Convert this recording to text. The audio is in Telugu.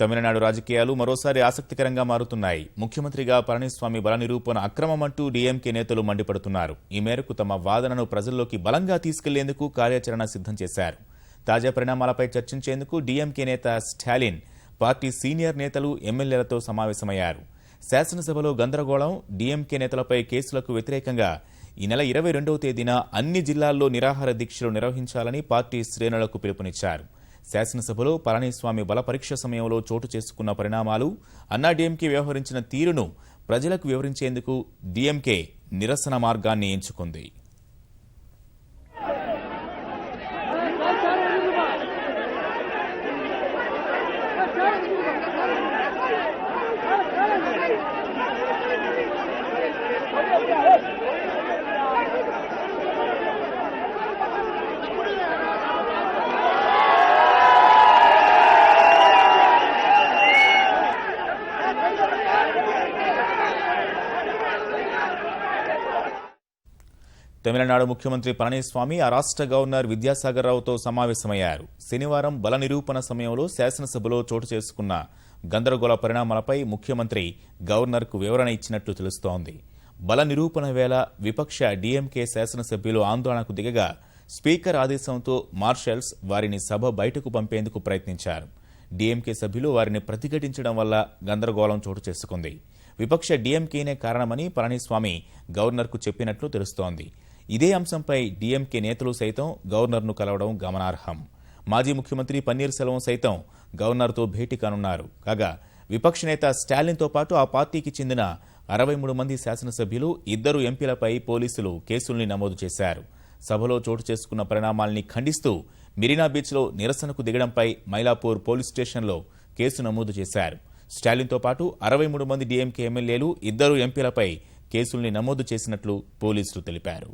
తమిళనాడు రాజకీయాలు మరోసారి ఆసక్తికరంగా మారుతున్నాయి. ముఖ్యమంత్రిగా పళనిస్వామి బల నిరూపణ అక్రమమంటూ డీఎంకే నేతలు మండిపడుతున్నారు. ఈ మేరకు తమ వాదనను ప్రజల్లోకి బలంగా తీసుకెళ్లేందుకు కార్యాచరణ సిద్ధం చేశారు. తాజా పరిణామాలపై చర్చించేందుకు డీఎంకే నేత స్టాలిన్ పార్టీ సీనియర్ నేతలు ఎమ్మెల్యేలతో సమావేశమయ్యారు. శాసనసభలో గందరగోళం, డీఎంకే నేతలపై కేసులకు వ్యతిరేకంగా ఈ నెల 22వ తేదీన అన్ని జిల్లాల్లో నిరాహార దీక్షలు నిర్వహించాలని పార్టీ శ్రేణులకు పిలుపునిచ్చారు. శాసనసభలో పళనిస్వామి బల పరీక్ష సమయంలో చోటు చేసుకున్న పరిణామాలు, అన్నాడీఎంకే వ్యవహరించిన తీరును ప్రజలకు వివరించేందుకు డీఎంకే నిరసన మార్గాన్ని ఎంచుకుంది. తమిళనాడు ముఖ్యమంత్రి పళనిస్వామి ఆ రాష్ట్ర గవర్నర్ విద్యాసాగర్ రావుతో సమావేశమయ్యారు. శనివారం బల నిరూపణ సమయంలో శాసనసభలో చోటు చేసుకున్న గందరగోళ పరిణామాలపై ముఖ్యమంత్రి గవర్నర్కు వివరణ ఇచ్చినట్లు తెలుస్తోంది. బల నిరూపణ వేళ విపక్ష డీఎంకే శాసనసభ్యులు ఆందోళనకు దిగగా స్పీకర్ ఆదేశంతో మార్షల్స్ వారిని సభ బయటకు పంపేందుకు ప్రయత్నించారు. డీఎంకే సభ్యులు వారిని ప్రతిఘటించడం వల్ల గందరగోళం చోటు చేసుకుంది. విపక్ష డీఎంకేనే కారణమని పళనిస్వామి గవర్నర్కు చెప్పినట్లు తెలుస్తోంది. ఇదే అంశంపై డీఎంకే నేతలు సైతం గవర్నర్ను కలవడం గమనార్హం. మాజీ ముఖ్యమంత్రి పన్నీర్ సెల్వం సైతం గవర్నర్తో భేటీ కానున్నారు. కాగా విపక్ష నేత స్టాలిన్తో పాటు ఆ పార్టీకి చెందిన 63 మంది శాసనసభ్యులు, 2 ఎంపీలపై పోలీసులు కేసుల్ని నమోదు చేశారు. సభలో చోటు చేసుకున్న పరిణామాల్ని ఖండిస్తూ మెరీనా బీచ్లో నిరసనకు దిగడంపై మైలాపూర్ పోలీస్ స్టేషన్లో కేసు నమోదు చేశారు. స్టాలిన్తో పాటు 63 మంది డీఎంకే ఎమ్మెల్యేలు, 2 ఎంపీలపై కేసుల్ని నమోదు చేసినట్లు పోలీసులు తెలిపారు.